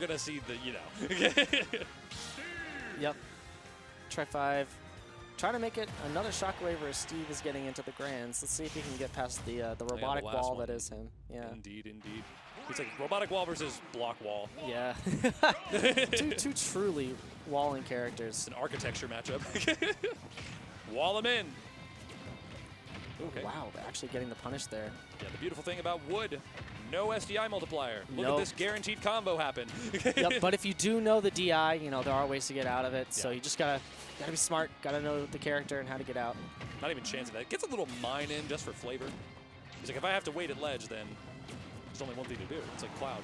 gonna see the, you know. Yep. Try 5. Trying to make it another Shockwave where Steve is getting into the grands. Let's see if he can get past the robotic wall that is him. Yeah. Indeed, indeed. It's like robotic wall versus block wall. Yeah. two truly walling characters. It's an architecture matchup. Wall him in. Okay. Wow, they're actually getting the punish there. Yeah, the beautiful thing about wood, no SDI multiplier. Look Nope. at this guaranteed combo happen. Yep, but if you do know the DI, you know, there are ways to get out of it. So Yeah. you just gotta be smart, gotta know the character and how to get out. Not even chance of that. Gets a little mine in just for flavor. He's like, if I have to wait at ledge, then there's only one thing to do. It's like Cloud.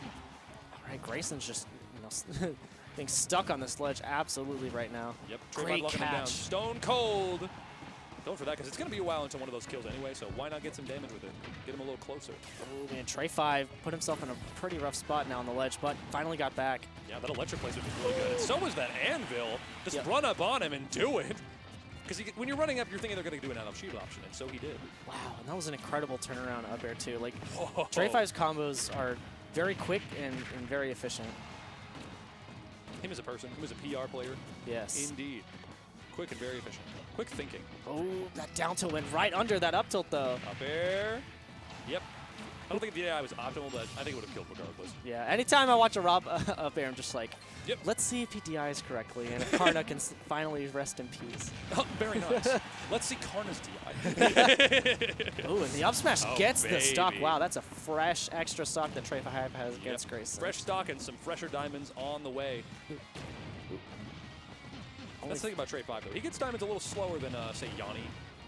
All right, Grayson's just, you know, being stuck on this ledge absolutely right now. Yep, Great locking him down. catch. Stone cold. Going for that because it's going to be a while until one of those kills anyway, so why not get some damage with it? Get him a little closer. Oh, man, Tray 5 put himself in a pretty rough spot now on the ledge, but finally got back. Yeah, that electric placement was really good. And so was that anvil. Just Yep. run up on him and do it. Because when you're running up, you're thinking they're going to do an out-of-shield option, and so he did. Wow, and that was an incredible turnaround up air, too. Like, Whoa. Tray 5's combos are very quick and very efficient. Him as a person, him as a PR player. Yes. Indeed. Quick and very efficient. Quick thinking. Oh, that down tilt went right under that up tilt, though. Up air. Yep. I don't think the AI was optimal, but I think it would have killed regardless. Yeah, anytime I watch a Rob up air, I'm just like, Yep. let's see if he DIs correctly and if Karna can finally rest in peace. Oh, very nice. Let's see Karna's DI. Oh, and the up smash Oh, gets the stock. baby. Wow, that's a fresh extra stock that Tray 5 has against Grayson. Fresh stock and some fresher diamonds on the way. That's the thing about Tray 5, though. He gets diamonds a little slower than, say, Yanni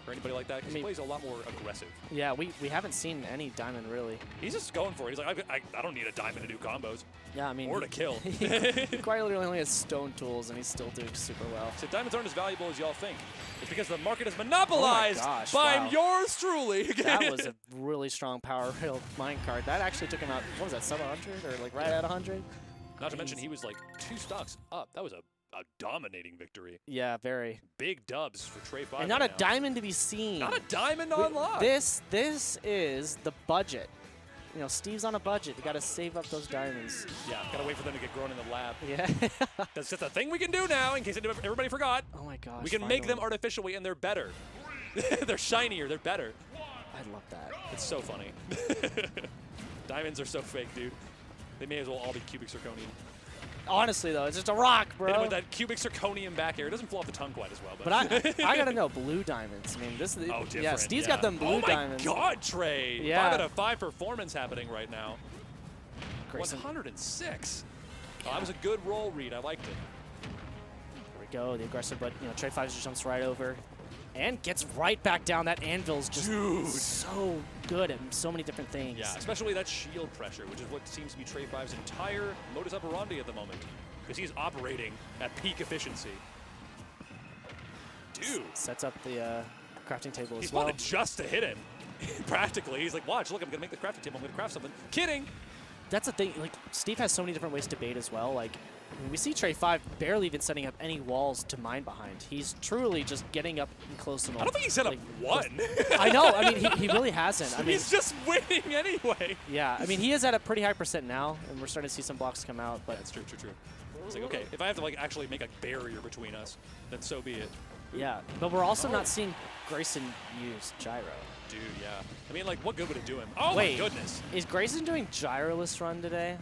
or anybody like that, because he plays a lot more aggressive. Yeah, we haven't seen any diamond, really. He's just going for it. He's like, I don't need a diamond to do combos. Yeah, I mean... Or to kill. He quite literally only has stone tools, and he's still doing super well. So diamonds aren't as valuable as y'all think. It's because the market is monopolized by wow. yours truly. That was a really strong power rail minecart. That actually took him out, what was that, sub 100 or like right at 100? Not to mention, he was like 2 stocks up. That was a dominating victory. Yeah, very. Big dubs for Tray 5 And not right a now. diamond to be seen. Not a diamond on lock. This is the budget. You know, Steve's on a budget. You got to save up those diamonds. Yeah, gotta wait for them to get grown in the lab. Yeah. That's just a thing we can do now, in case everybody forgot. Oh my gosh. We can make them artificially, and they're better. They're shinier. They're better. I love that. It's so funny. Diamonds are so fake, dude. They may as well all be cubic zirconium. Honestly, though, it's just a rock, bro. Hit him with that cubic zirconium back air. It doesn't flow off the tongue quite as well. But I gotta know, blue diamonds. I mean, this is Oh, different. yeah. Steve's got them blue diamonds. Oh my God, Trey! Yeah. 5 out of 5 performance happening right now. Grayson. 106. Oh, that was a good roll read. I liked it. There we go, the aggressive, but you know, Tray 5 just jumps right over and gets right back down. That anvil's just so good at so many different things. Yeah, especially that shield pressure, which is what seems to be Tray 5's entire modus operandi at the moment, because he's operating at peak efficiency. Dude. Sets up the crafting table He's as well. wanted just to hit him. Practically. He's like, watch, look, I'm going to make the crafting table. I'm going to craft something. Kidding. That's the thing. Like, Steve has so many different ways to bait as well. Like, I mean, we see Tray 5 barely even setting up any walls to mine behind. He's truly just getting up and close to them. I don't think he set up one. I know. I mean, he really hasn't. I mean, he's just winning anyway. Yeah. I mean, he is at a pretty high % now, and we're starting to see some blocks come out. But That's true. It's like, okay, if I have to like actually make a barrier between us, then so be it. Ooh. yeah. But we're also not seeing Grayson use gyro. Dude, yeah. I mean, like, what good would it do him? Oh, Wait, my goodness. Is Grayson doing gyroless run today?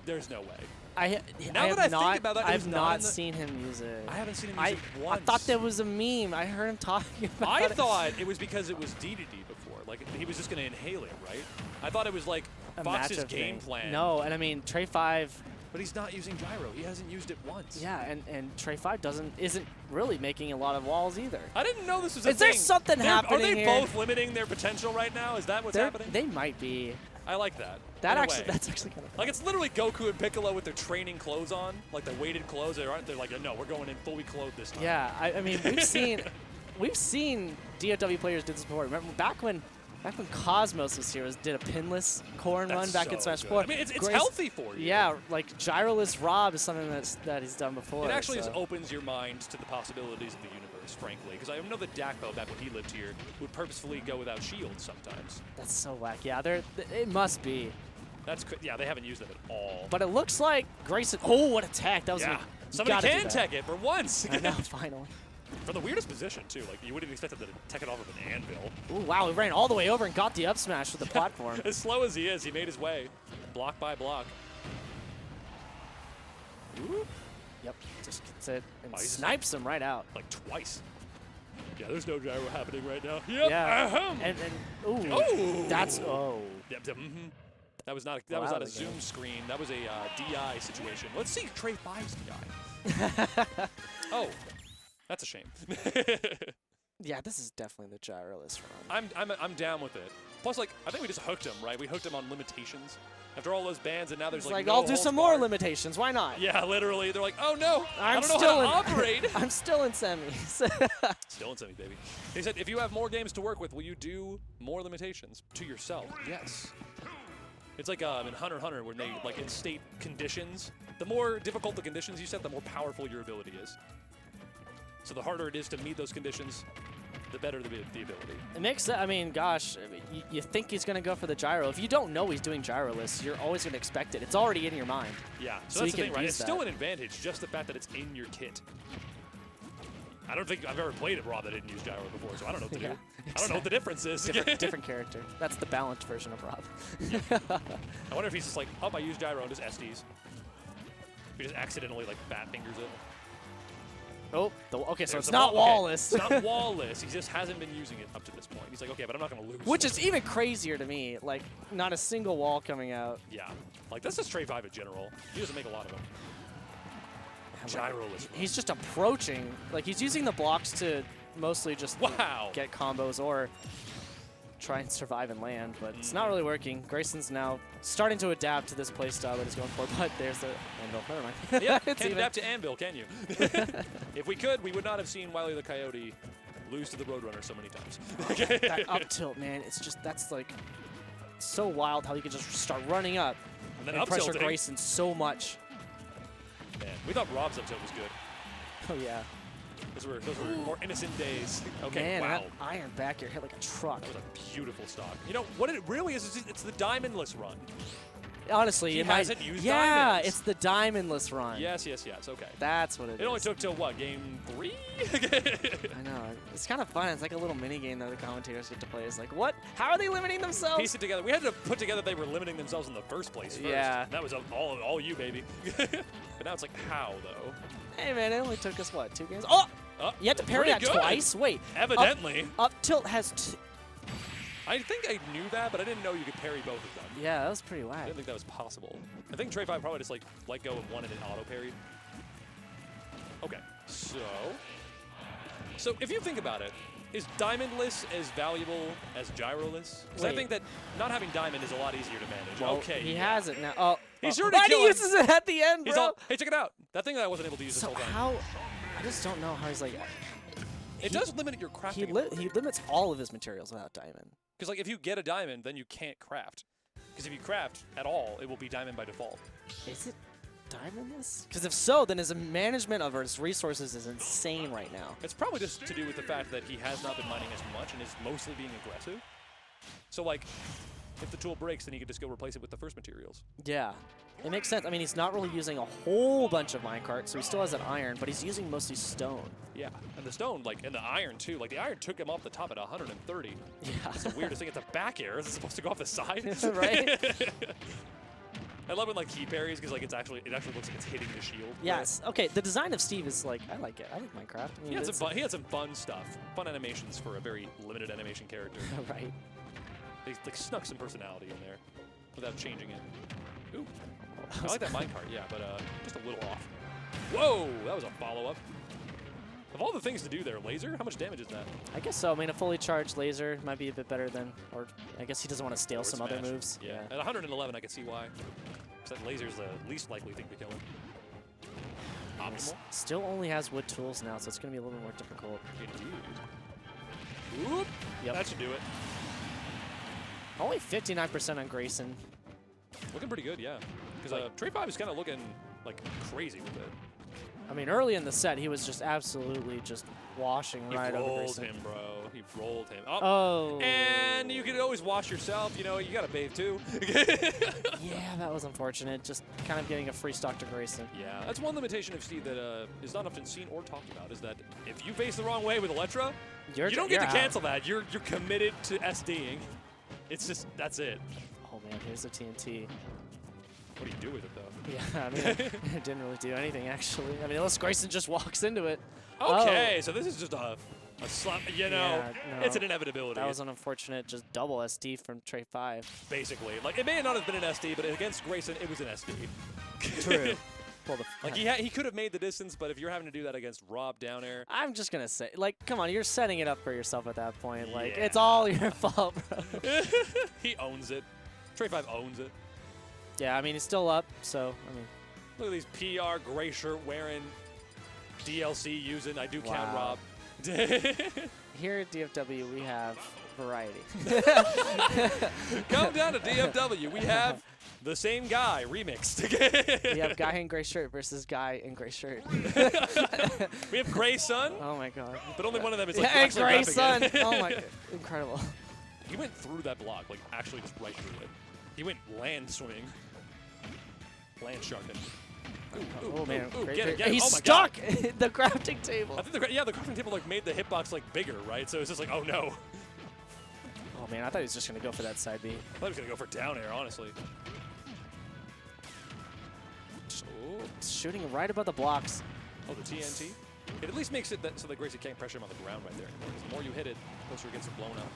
There's no way. I Now have that I think not, about that, I've he's not not seen him use it. I haven't seen him use it I once. thought that was a meme. I heard him talking about it. I thought it was because it was D to D before. Like, he was just going to inhale it, right? I thought it was like A Fox's matchup game thing. plan. No, and I mean, Tray 5... But he's not using gyro. He hasn't used it once. Yeah, and Tray 5 isn't really making a lot of walls either. I didn't know this was a Is there thing. something happening Are they here? both limiting their potential right now? Is that what's happening? They might be. I like that. That's In a way. actually kind of Like, it's literally Goku and Piccolo with their training clothes on, like their weighted clothes. They're like, no, we're going in fully clothed this time. Yeah, I mean, we've seen DRW players do this before. Remember back when Cosmos was here, did a pinless corn run back in Smash 4. I mean, it's healthy for you. Yeah, like gyroless Rob is something that he's done before. It actually so. just opens your mind to the possibilities of the universe, frankly. Because I know that Dakpo, back when he lived here, would purposefully go without shields sometimes. That's so whack. Yeah, it must be. Yeah, they haven't used it at all. But it looks like Grayson. Oh, what a tech! That was somebody can tech it for once. I know, finally. From the weirdest position too. Like you wouldn't expect him to tech it off of an anvil. Ooh, wow! He ran all the way over and got the up smash with the platform. As slow as he is, he made his way, block by block. Ooh. Yep, just gets it and snipes him right out. Like twice. Yeah, there's no gyro happening right now. Yep. Yeah. And ooh. That's Yep. That was not a zoom screen. That was a DI situation. Let's see Trey 5's DI. Oh, that's a shame. Yeah, this is definitely the gyroless run. I'm down with it. Plus, like, I think we just hooked him, right? We hooked him on limitations. After all those bans, and now there's like no I'll do some more limitations. Why not? Yeah, literally. They're like, oh no, I don't know how to operate. I'm still in semis. Still in semis, baby. He said, if you have more games to work with, will you do more limitations to yourself? Yes. It's like in Hunter x Hunter, when they like in state conditions. The more difficult the conditions you set, the more powerful your ability is. So the harder it is to meet those conditions, the better the ability. It makes sense. I mean, gosh, you think he's going to go for the gyro. If you don't know he's doing gyroless, you're always going to expect it. It's already in your mind. Yeah, so that's the thing, right? It's still an advantage, just the fact that it's in your kit. I don't think I've ever played a Rob that didn't use gyro before, so I don't know what to do. Exactly. I don't know what the difference is. Different character. That's the balanced version of Rob. I wonder if he's just like, oh, I use gyro and just SDs. He just accidentally like fat fingers it. Oh, okay, so it's not wall-less. It's not wall-less. He just hasn't been using it up to this point. He's like, okay, but I'm not going to lose. Which is even crazier to me. Like, not a single wall coming out. Yeah. Like, that's just Trey 5 in general. He doesn't make a lot of them. Gyroless. He's just approaching. Like, he's using the blocks to mostly just get combos or try and survive and land, but it's not really working. Grayson's now starting to adapt to this playstyle that he's going for, but there's the anvil. Never mind. Yeah, can't adapt to anvil, can you? If we could, we would not have seen Wily the Coyote lose to the Roadrunner so many times. That up tilt, man, it's just, that's like so wild how you can just start running up and then pressure Grayson so much. Man, we thought Rob's up tilt was good. Oh, yeah. Those were more innocent days. Okay, man, wow. That iron back here hit like a truck. That was a beautiful stock. You know, what it really is it's the diamondless run. Honestly, he hasn't used diamonds. diamonds. It's the diamondless run. Yes, okay. That's what it is. It only took till, what, game 3? I know. It's kind of fun. It's like a little mini game that the commentators get to play. It's like, what? How are they limiting themselves? Piece it together. We had to put together they were limiting themselves in the first place first. Yeah. That was all you, baby. But now it's like, how, though? Hey, man, it only took us, what, 2 games? Oh! You had to parry that twice? Wait. Evidently. Up tilt has I think I knew that, but I didn't know you could parry both of them. Yeah, that was pretty whack. I didn't think that was possible. I think Trey 5 probably just like let go of one and then auto-parried. Okay, so if you think about it, is diamondless as valuable as gyroless? Because I think that not having diamond is a lot easier to manage. Well, okay, he has it now. Oh, he's sure to kill he uses it at the end, bro. Hey, check it out. That thing that I wasn't able to use this whole time. How? I just don't know how he's like. It does limit your crafting. He limits all of his materials without diamond. Because like if you get a diamond, then you can't craft. Because if you craft at all, it will be diamond by default. Is it diamondless? Because if so, then his management of his resources is insane right now. It's probably just to do with the fact that he has not been mining as much and is mostly being aggressive. So like, if the tool breaks, then he can just go replace it with the first materials. Yeah. It makes sense. I mean, he's not really using a whole bunch of minecart, so he still has that iron, but he's using mostly stone. Yeah, and the stone, like, and the iron, too. Like, the iron took him off the top at 130. Yeah. It's the weirdest thing. It's a back air. Is it supposed to go off the side? Right? I love when, like, he parries, because, like, it actually looks like it's hitting the shield. Yes. Right? Okay, the design of Steve is, like, I like it. I like Minecraft. I mean, he had some fun stuff. Fun animations for a very limited animation character. Right. They, like, snuck some personality in there without changing it. Ooh. I like that minecart, yeah, but just a little off. Whoa, that was a follow-up. Of all the things to do there, laser, how much damage is that? I guess so. I mean, a fully charged laser might be a bit better than, or I guess he doesn't want to steal some other moves. Yeah. At 111, I can see why. Because that laser's the least likely thing to kill him. Optimal. Still only has wood tools now, so it's going to be a little more difficult. Indeed. Oop. Yep. That should do it. Only 59% on Grayson. Looking pretty good, yeah. Because Trey 5 is kind of looking like crazy with it. I mean, early in the set, he was just absolutely just washing right over Grayson. He rolled him, bro. He rolled him. Oh. And you can always wash yourself. You know, you got to bathe too. Yeah, that was unfortunate. Just kind of getting a free stock to Grayson. Yeah, that's one limitation of Steve that is not often seen or talked about, is that if you face the wrong way with Electra, you don't get to cancel that. You're committed to SDing. It's just, that's it. Oh, man, here's the TNT. What do you do with it, though? Yeah, I mean, it didn't really do anything, actually. I mean, unless Grayson just walks into it. Okay, so this is just a slap, you know, yeah, no, it's an inevitability. That was an unfortunate just double SD from Tray 5. Basically. Like, it may not have been an SD, but against Grayson, it was an SD. True. Like, he could have made the distance, but if you're having to do that against Rob down air. I'm just going to say, like, come on, you're setting it up for yourself at that point. Like, yeah. it's all your fault, bro. He owns it. Tray 5 owns it. Yeah, I mean, he's still up, so, I mean. Look at these PR gray shirt wearing, DLC using, I do count Rob. Here at DFW, we have variety. Come down to DFW. We have the same guy remixed. We have guy in gray shirt versus guy in gray shirt. We have Grayson. Oh my god. But only one of them is like and Grayson. Oh my god. Incredible. He went through that block, like actually just right through it. He went land swimming. Land sharking. Oh man, get it. He's oh my stuck God. in the crafting table. I think the crafting table like made the hitbox like bigger, right? So it's just like, oh no. Oh man, I thought he was just gonna go for that side B. I thought he was gonna go for down air, honestly. Shooting right above the blocks. Oh, the TNT? It at least makes it that so that Grayson can't pressure him on the ground right there anymore. The more you hit it, the closer it gets to blown up.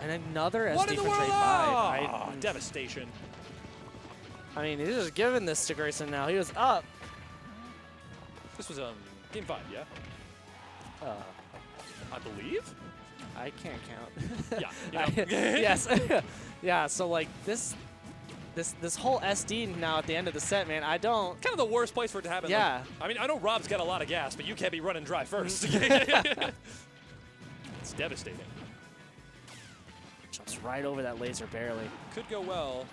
And another what SD in the from world? Tray 5. Oh, devastation. I mean, he's just giving this to Grayson now. He was up. This was game 5, yeah? I believe? I can't count. Yeah. You know. Yes. Yeah, so like this whole SD now at the end of the set, man, I don't. Kind of the worst place for it to happen. Yeah. Like, I mean, I know Rob's got a lot of gas, but you can't be running dry first. It's devastating. Jumps right over that laser barely. Could go well.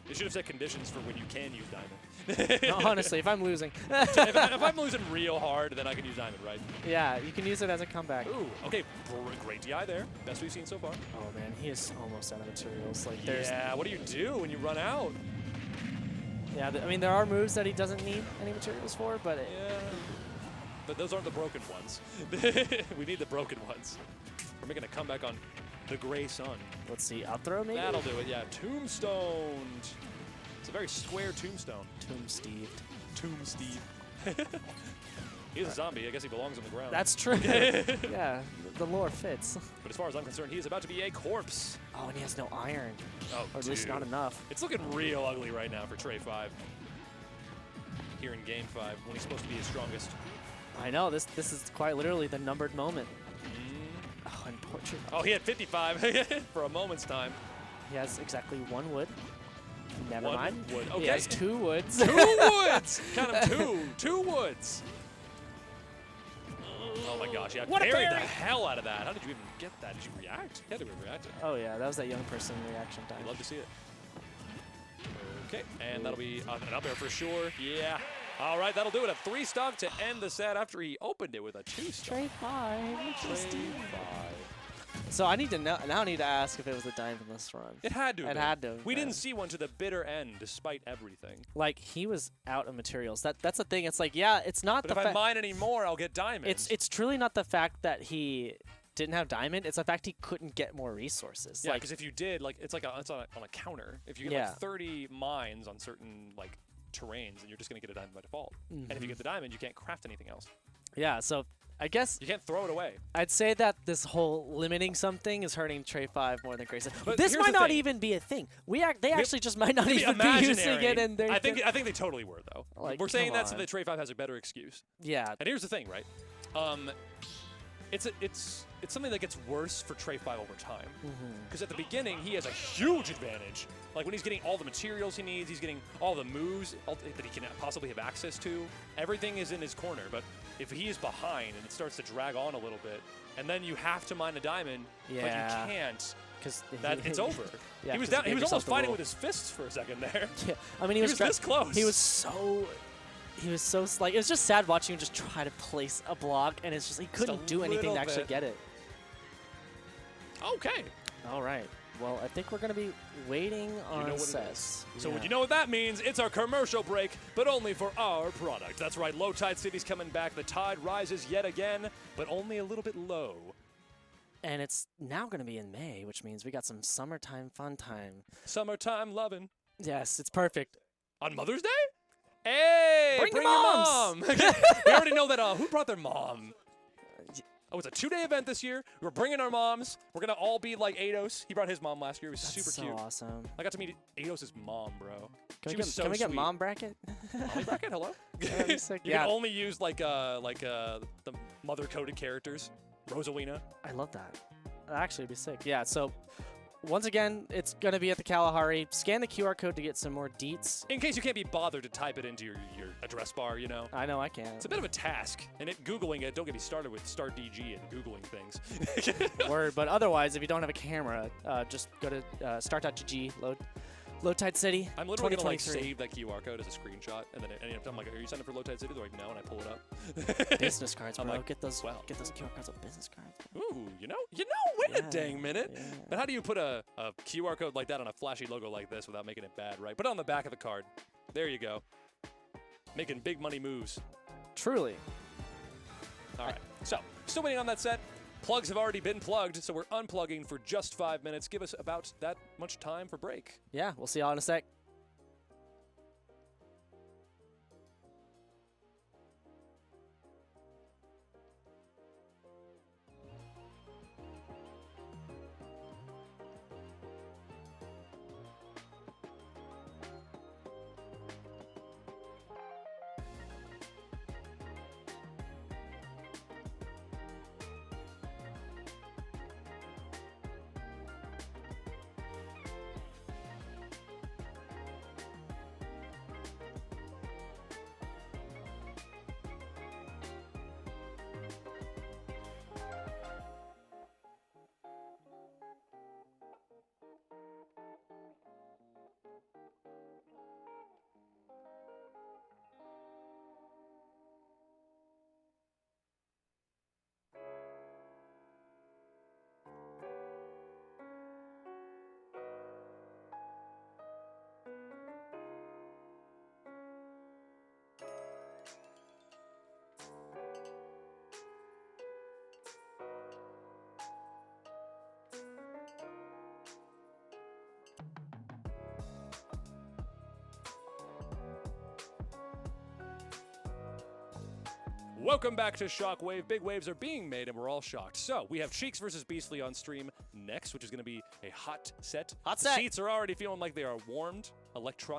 They should have set conditions for when you can use diamond. No, honestly, if I'm losing. if I'm losing real hard, then I can use diamond, right? Yeah, you can use it as a comeback. Ooh, okay, great DI there. Best we've seen so far. Oh man, he is almost out of materials. Like, yeah, what do you do when you run out? Yeah, I mean, there are moves that he doesn't need any materials for, but yeah, but those aren't the broken ones. We need the broken ones. We're making a comeback on the Gray Sun. Let's see, up throw maybe? That'll do it, yeah. Tombstoned. It's a very square tombstone. Tomb Steve. Tomb Steve. He's a zombie. I guess he belongs on the ground. That's true. Yeah, the lore fits. But as far as I'm concerned, he is about to be a corpse. Oh, and he has no iron. Oh, or at least not enough. It's looking real ugly right now for Tray 5. Here in Game 5, when he's supposed to be his strongest. I know, this is quite literally the numbered moment. Oh, and portrait. Oh, he had 55 for a moment's time. He has exactly 1 wood. Never one mind. Wood. Okay. He has 2 woods. 2 woods! Count them 2. 2 woods. Oh my gosh, yeah. What Buried the hell out of that. How did you even get that? Did you react? You had to have reacted. Oh yeah, that was that young person reaction time. I'd love to see it. Okay, and that'll be an up air for sure. Yeah. All right, that'll do it. A 3 stock to end the set after he opened it with a 2 stock. Tray 5. Tray 5. So I need to now I need to ask if it was a diamondless run. It had to. It had to. We didn't see one to the bitter end, despite everything. Like, he was out of materials. That's the thing. It's like, yeah, it's not but the if I mine anymore, I'll get diamonds. It's truly not the fact that he didn't have diamond. It's the fact he couldn't get more resources. Yeah, like, because if you did, like, it's on a counter. If you get like 30 mines on certain like terrains, then you're just gonna get a diamond by default. And if you get the diamond, you can't craft anything else. Yeah, so I guess you can't throw it away. I'd say that this whole limiting something is hurting Tray 5 more than Grayson. But this might not even be a thing. They actually just might not even be using it in their I think they totally were though. Like, we're saying that so that Tray 5 has a better excuse. Yeah. And here's the thing, right? It's something that gets worse for Tray 5 over time. Because at the beginning, he has a huge advantage. Like when he's getting all the materials he needs, he's getting all the moves that he can possibly have access to. Everything is in his corner. But if he is behind and it starts to drag on a little bit, and then you have to mine a diamond, but you can't, because it's over. Yeah, he was almost fighting with his fists for a second there. Yeah, I mean he was this close. He was so. He was so, like, it was just sad watching him just try to place a block, and it's just, he couldn't do anything to actually get it. Okay. All right. Well, I think we're going to be waiting on Sess. So you know what that means? It's our commercial break, but only for our product. That's right, Low Tide City's coming back. The tide rises yet again, but only a little bit low. And it's now going to be in May, which means we got some summertime fun time. Summertime lovin'. Yes, it's perfect. On Mother's Day? Hey, bring your moms. mom. We already know that. Who brought their mom? Oh, it's a 2-day event this year. We're bringing our moms. We're going to all be like Eidos. He brought his mom last year. It was super cute. So awesome. I got to meet Eidos' mom, bro. Can we get mom bracket? Mommy bracket? Hello? You can only use the mother-coded characters. Rosalina. I love that. That'd actually be sick. Yeah, so once again, it's going to be at the Kalahari. Scan the QR code to get some more deets. In case you can't be bothered to type it into your address bar, you know. I know I can. It's a bit of a task. And Googling it, don't get me started with Start DG and Googling things. Word, but otherwise, if you don't have a camera, just go to start.gg, Low Tide City. I'm literally going to save that QR code as a screenshot, and then I'm like, are you signed up for Low Tide City? They're like, no, and I pull it up. Business cards, bro. Like, get those QR codes with business cards. Ooh, wait a dang minute. Yeah. But how do you put a QR code like that on a flashy logo like this without making it bad, right? Put it on the back of the card. There you go. Making big money moves. Truly. All right. So, still waiting on that set. Plugs have already been plugged, so we're unplugging for just 5 minutes. Give us about that much time for break. Yeah, we'll see y'all in a sec. Welcome back to Shockwave. Big waves are being made, and we're all shocked. So, we have Cheeks versus Beastly on stream next, which is going to be a hot set. Hot set. The seats are already feeling like they are warmed. Electronic.